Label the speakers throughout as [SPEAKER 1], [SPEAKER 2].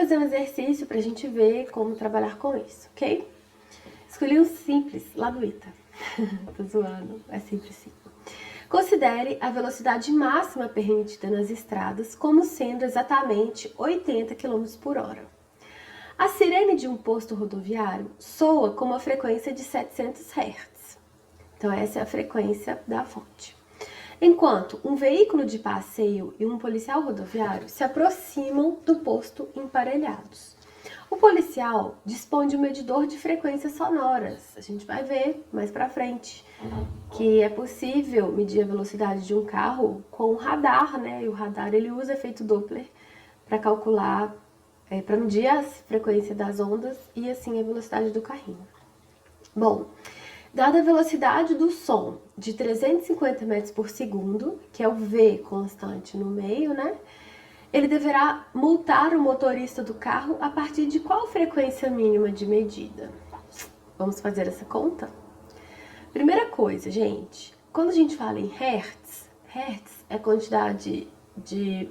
[SPEAKER 1] fazer um exercício pra gente ver como trabalhar com isso, ok? Escolhi um simples, lá do ITA. Tô zoando, é simples sim. Considere a velocidade máxima permitida nas estradas como sendo exatamente 80 km por hora. A sirene de um posto rodoviário soa com uma frequência de 700 Hz. Então essa é a frequência da fonte. Enquanto um veículo de passeio e um policial rodoviário se aproximam do posto emparelhados. O policial dispõe de um medidor de frequências sonoras. A gente vai ver mais pra frente que é possível medir a velocidade de um carro com um radar, né? E o radar ele usa efeito Doppler para calcular, para medir a frequência das ondas e assim a velocidade do carrinho. Bom, dada a velocidade do som de 350 metros por segundo, que é o V constante no meio, né? Ele deverá multar o motorista do carro a partir de qual frequência mínima de medida? Vamos fazer essa conta? Primeira coisa, gente, quando a gente fala em Hertz, Hertz é a quantidade de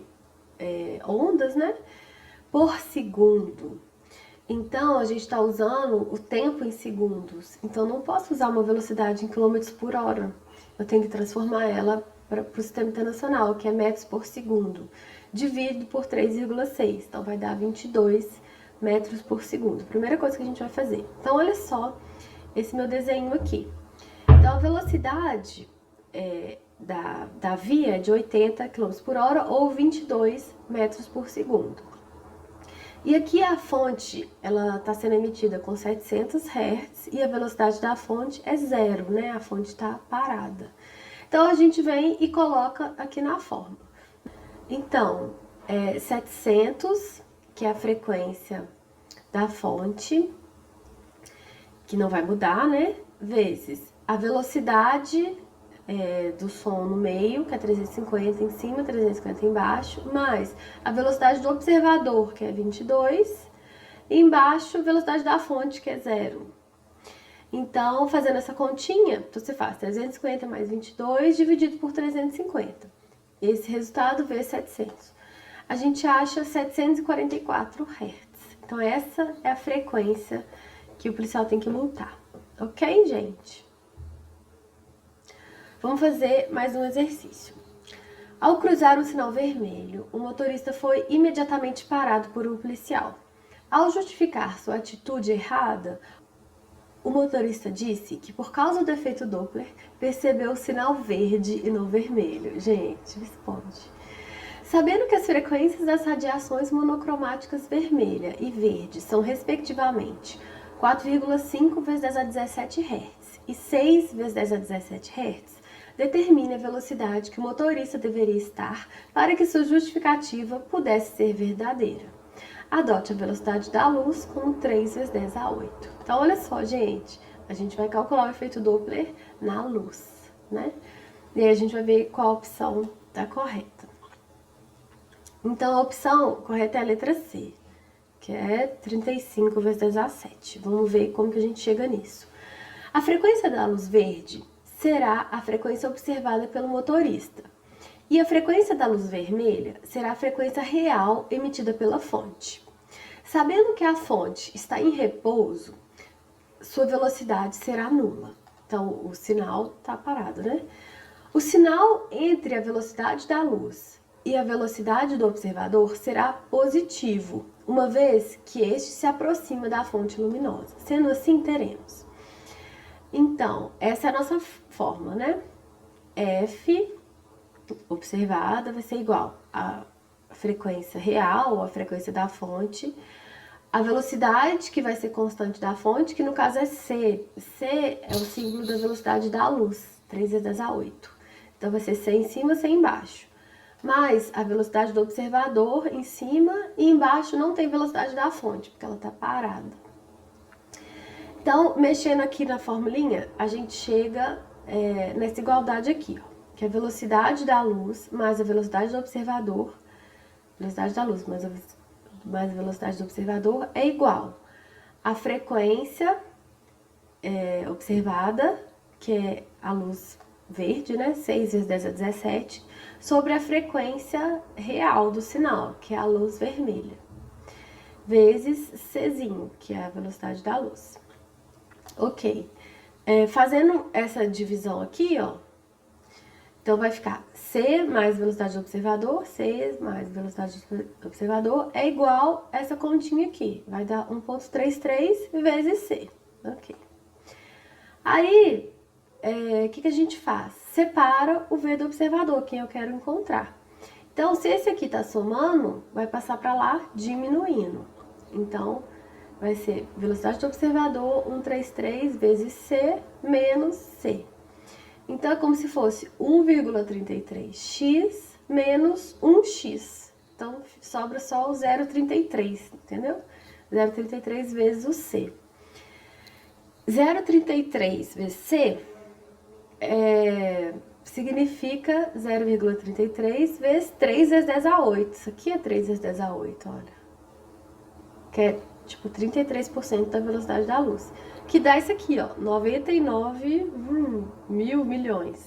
[SPEAKER 1] ondas, né, por segundo. Então, a gente está usando o tempo em segundos. Então, não posso usar uma velocidade em quilômetros por hora. Eu tenho que transformar ela para o sistema internacional, que é metros por segundo. Dividido por 3,6. Então, vai dar 22 metros por segundo. Primeira coisa que a gente vai fazer. Então, olha só esse meu desenho aqui. Então, a velocidade da via é de 80 km por hora ou 22 metros por segundo. E aqui a fonte, ela está sendo emitida com 700 Hz e a velocidade da fonte é zero, né? A fonte está parada. Então, a gente vem e coloca aqui na fórmula. Então, 700, que é a frequência da fonte, que não vai mudar, né? Vezes a velocidade do som no meio, que é 350 em cima, 350 embaixo, mais a velocidade do observador, que é 22, e embaixo a velocidade da fonte, que é 0. Então, fazendo essa continha, você faz 350 mais 22 dividido por 350. Esse resultado vê 700. A gente acha 744 Hz. Então, essa é a frequência que o policial tem que multar. Ok, gente? Vamos fazer mais um exercício. Ao cruzar um sinal vermelho, o motorista foi imediatamente parado por um policial. Ao justificar sua atitude errada, o motorista disse que por causa do efeito Doppler, percebeu o sinal verde e não vermelho. Gente, responde. Sabendo que as frequências das radiações monocromáticas vermelha e verde são respectivamente 4,5 vezes 10 a 17 Hz e 6 vezes 10 a 17 Hz, determine a velocidade que o motorista deveria estar para que sua justificativa pudesse ser verdadeira. Adote a velocidade da luz como 3 vezes 10 a 8. Então, olha só, gente, a gente vai calcular o efeito Doppler na luz, né? E aí a gente vai ver qual a opção está correta. Então, a opção correta é a letra C, que é 35 vezes 10 a 7. Vamos ver como que a gente chega nisso. A frequência da luz verde será a frequência observada pelo motorista. E a frequência da luz vermelha será a frequência real emitida pela fonte. Sabendo que a fonte está em repouso, sua velocidade será nula. Então, o sinal está parado, né? O sinal entre a velocidade da luz e a velocidade do observador será positivo, uma vez que este se aproxima da fonte luminosa. Sendo assim, teremos. Então, essa é a nossa fórmula, né? F observada vai ser igual à frequência real, ou a frequência da fonte, a velocidade, que vai ser constante da fonte, que no caso é C. C é o símbolo da velocidade da luz, 3 vezes 10 a 8. Então, vai ser C em cima, C embaixo. Mais a velocidade do observador em cima e embaixo não tem velocidade da fonte, porque ela está parada. Então, mexendo aqui na formulinha, a gente chega nessa igualdade aqui, ó, que é a velocidade da luz mais a velocidade do observador, velocidade da luz mais a velocidade do observador é igual à frequência observada, que é a luz verde, né, 6 vezes 10 a 17, sobre a frequência real do sinal, que é a luz vermelha. vezes Czinho, que é a velocidade da luz. Ok. Fazendo essa divisão aqui, ó, então vai ficar C mais velocidade do observador, C mais velocidade do observador é igual a essa continha aqui. Vai dar 1,33 vezes C. Ok. Aí, o que a gente faz? Separa o V do observador, quem eu quero encontrar. Então, se esse aqui tá somando, vai passar para lá diminuindo. Então, vai ser velocidade do observador 133 vezes C menos C. Então, é como se fosse 1,33x menos 1x. Então, sobra só o 0,33, entendeu? 0,33 vezes o C. 0,33 vezes C significa 0,33 vezes 3 vezes 10 a 8. Isso aqui é 3 vezes 10 a 8, olha. Que é, tipo, 33% da velocidade da luz. Que dá isso aqui, ó, 99 mil milhões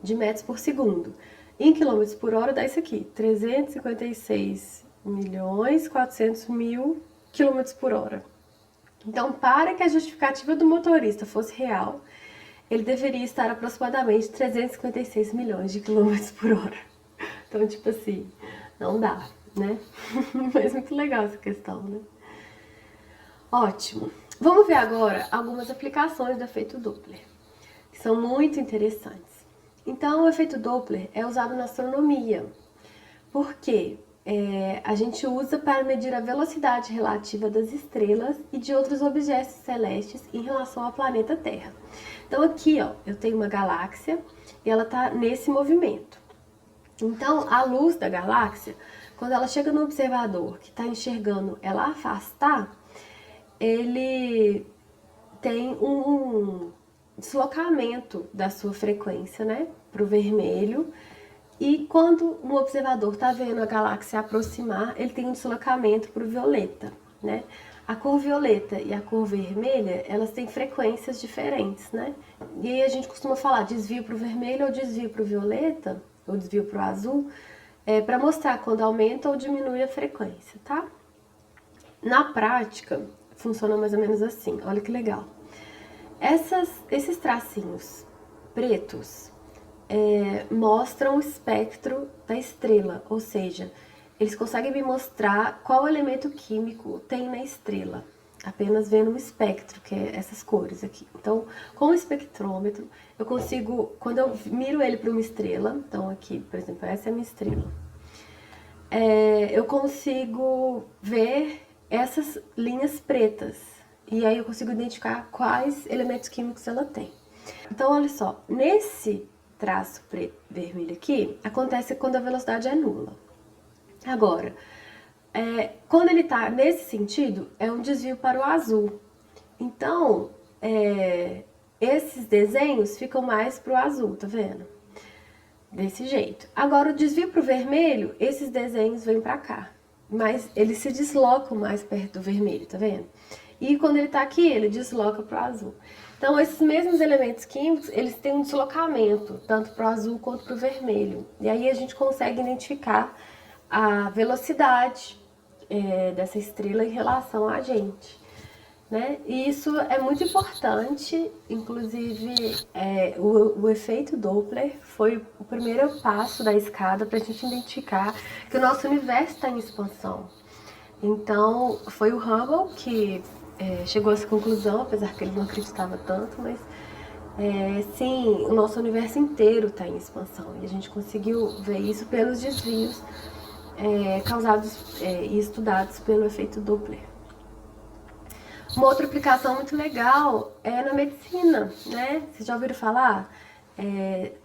[SPEAKER 1] de metros por segundo. Em quilômetros por hora dá isso aqui, 356 milhões 400 mil quilômetros por hora. Então, para que a justificativa do motorista fosse real, ele deveria estar aproximadamente 356 milhões de quilômetros por hora. Então, tipo assim, não dá, né? Mas muito legal essa questão, né? Ótimo. Vamos ver agora algumas aplicações do efeito Doppler, que são muito interessantes. Então, o efeito Doppler é usado na astronomia, porque a gente usa para medir a velocidade relativa das estrelas e de outros objetos celestes em relação ao planeta Terra. Então, aqui, ó, eu tenho uma galáxia e ela está nesse movimento. Então, a luz da galáxia, quando ela chega no observador que está enxergando ela afastar, ele tem um deslocamento da sua frequência, né, para o vermelho. E quando um observador está vendo a galáxia aproximar, ele tem um deslocamento para o violeta, né? A cor violeta e a cor vermelha, elas têm frequências diferentes, né? E aí a gente costuma falar desvio para o vermelho ou desvio para o violeta, ou desvio para o azul, para mostrar quando aumenta ou diminui a frequência, tá? Na prática, funciona mais ou menos assim, olha que legal. Esses tracinhos pretos mostram o espectro da estrela, ou seja, eles conseguem me mostrar qual elemento químico tem na estrela, apenas vendo o espectro, que é essas cores aqui. Então, com o espectrômetro, eu consigo, quando eu miro ele para uma estrela, então aqui, por exemplo, essa é a minha estrela, eu consigo ver essas linhas pretas, e aí eu consigo identificar quais elementos químicos ela tem. Então, olha só, nesse traço preto vermelho aqui, acontece quando a velocidade é nula. Agora, quando ele tá nesse sentido, é um desvio para o azul. Então, esses desenhos ficam mais pro azul, tá vendo? Desse jeito. Agora, o desvio pro vermelho, esses desenhos vêm pra cá. Mas eles se deslocam mais perto do vermelho, tá vendo? E quando ele tá aqui, ele desloca pro azul. Então, esses mesmos elementos químicos, eles têm um deslocamento, tanto pro azul quanto pro vermelho. E aí a gente consegue identificar a velocidade dessa estrela em relação a gente, né? E isso é muito importante, inclusive o efeito Doppler foi o primeiro passo da escada para a gente identificar que o nosso universo está em expansão. Então, foi o Hubble que chegou a essa conclusão, apesar que ele não acreditava tanto, mas sim, o nosso universo inteiro está em expansão. E a gente conseguiu ver isso pelos desvios causados e estudados pelo efeito Doppler. Uma outra aplicação muito legal é na medicina, né? Vocês já ouviram falar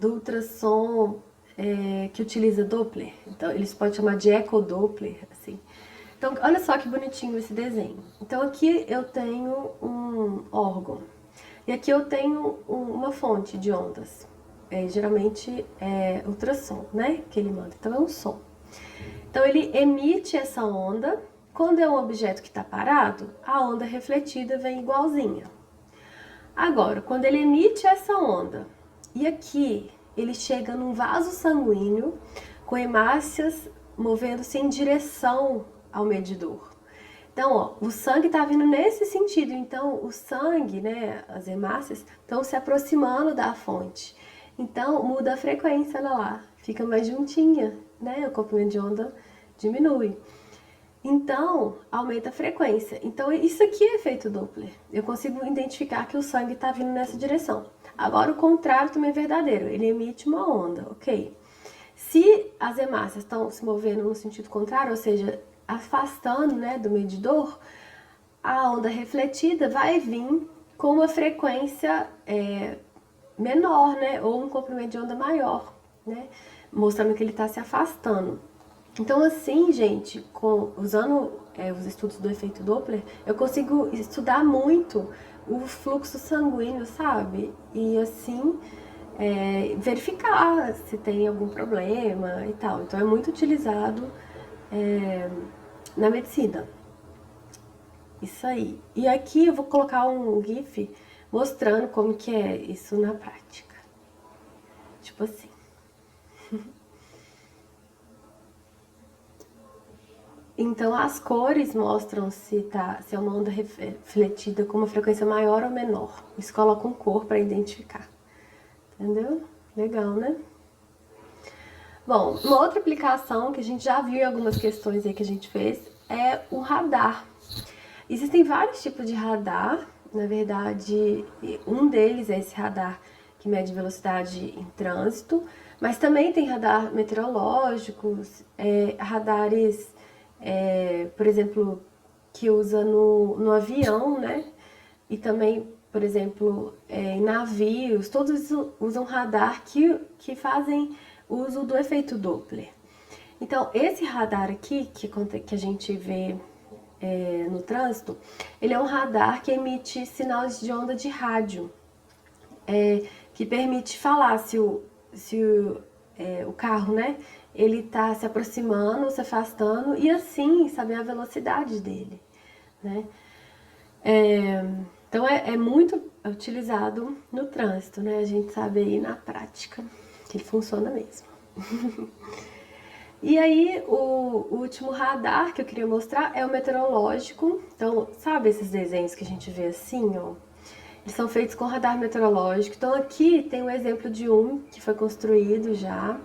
[SPEAKER 1] do ultrassom que utiliza Doppler? Então, eles podem chamar de ecodoppler, assim. Então, olha só que bonitinho esse desenho. Então, aqui eu tenho um órgão. E aqui eu tenho uma fonte de ondas. Geralmente é ultrassom, né? Que ele manda. Então, é um som. Então, ele emite essa onda. Quando é um objeto que está parado, a onda refletida vem igualzinha. Agora, quando ele emite essa onda, e aqui ele chega num vaso sanguíneo com hemácias movendo-se em direção ao medidor. Então, ó, o sangue tá vindo nesse sentido. Então, o sangue, né, as hemácias, estão se aproximando da fonte. Então, muda a frequência lá, fica mais juntinha, né? O comprimento de onda diminui. Então, aumenta a frequência. Então, isso aqui é efeito Doppler. Eu consigo identificar que o sangue está vindo nessa direção. Agora, o contrário também é verdadeiro. Ele emite uma onda, ok? Se as hemácias estão se movendo no sentido contrário, ou seja, afastando, né, do medidor, a onda refletida vai vir com uma frequência menor, né, ou um comprimento de onda maior, né, mostrando que ele está se afastando. Então, assim, gente, usando os estudos do efeito Doppler, eu consigo estudar muito o fluxo sanguíneo, sabe? E assim, verificar se tem algum problema e tal. Então, é muito utilizado na medicina. Isso aí. E aqui eu vou colocar um GIF mostrando como que é isso na prática. Tipo assim. Então, as cores mostram se é uma onda refletida com uma frequência maior ou menor. Isso coloca um cor para identificar. Entendeu? Legal, né? Bom, uma outra aplicação que a gente já viu em algumas questões aí que a gente fez é o radar. Existem vários tipos de radar. Na verdade, um deles é esse radar que mede velocidade em trânsito, mas também tem radar meteorológicos, radares, por exemplo, que usa no avião, né? E também, por exemplo, em navios, todos usam radar que fazem uso do efeito Doppler. Então, esse radar aqui, que a gente vê no trânsito, ele é um radar que emite sinais de onda de rádio, que permite falar se o carro, né, ele tá se aproximando, se afastando, e assim saber a velocidade dele, né? Então é muito utilizado no trânsito, né? A gente sabe aí na prática que ele funciona mesmo. E aí, o último radar que eu queria mostrar é o meteorológico. Então, sabe esses desenhos que a gente vê assim, ó? Eles são feitos com radar meteorológico. Então, aqui tem um exemplo de um que foi construído já.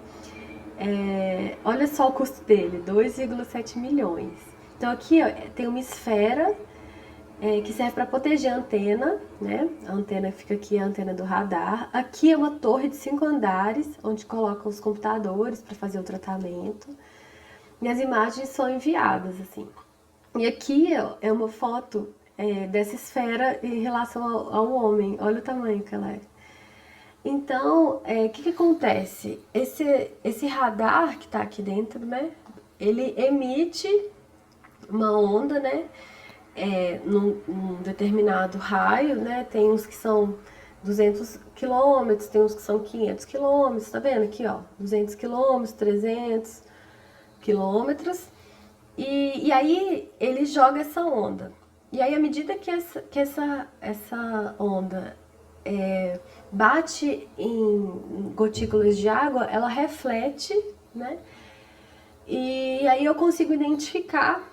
[SPEAKER 1] Olha só o custo dele, 2,7 milhões. Então, aqui ó, tem uma esfera que serve para proteger a antena, né? A antena fica aqui, a antena do radar. Aqui é uma torre de 5 andares, onde colocam os computadores para fazer o tratamento. E as imagens são enviadas, assim. E aqui ó, é uma foto dessa esfera em relação ao homem. Olha o tamanho que ela é. Então, o que acontece? Esse radar que está aqui dentro, né? Ele emite uma onda, né? Num determinado raio, né? Tem uns que são 200 quilômetros, tem uns que são 500 quilômetros, tá vendo aqui, ó? 200 quilômetros, 300 quilômetros. E aí ele joga essa onda. E aí, à medida que essa onda bate em gotículas de água, ela reflete, né? E aí eu consigo identificar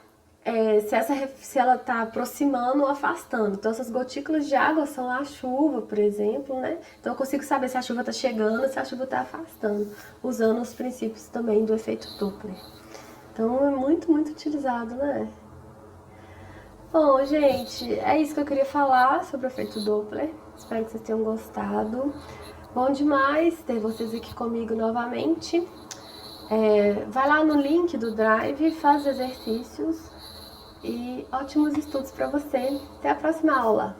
[SPEAKER 1] se ela está aproximando ou afastando. Então, essas gotículas de água são a chuva, por exemplo, né? Então, eu consigo saber se a chuva está chegando, se a chuva está afastando, usando os princípios também do efeito Doppler. Então, é muito, muito utilizado, né? Bom, gente, é isso que eu queria falar sobre o efeito Doppler. Espero que vocês tenham gostado. Bom demais ter vocês aqui comigo novamente. Vai lá no link do Drive, faz exercícios e ótimos estudos para você. Até a próxima aula!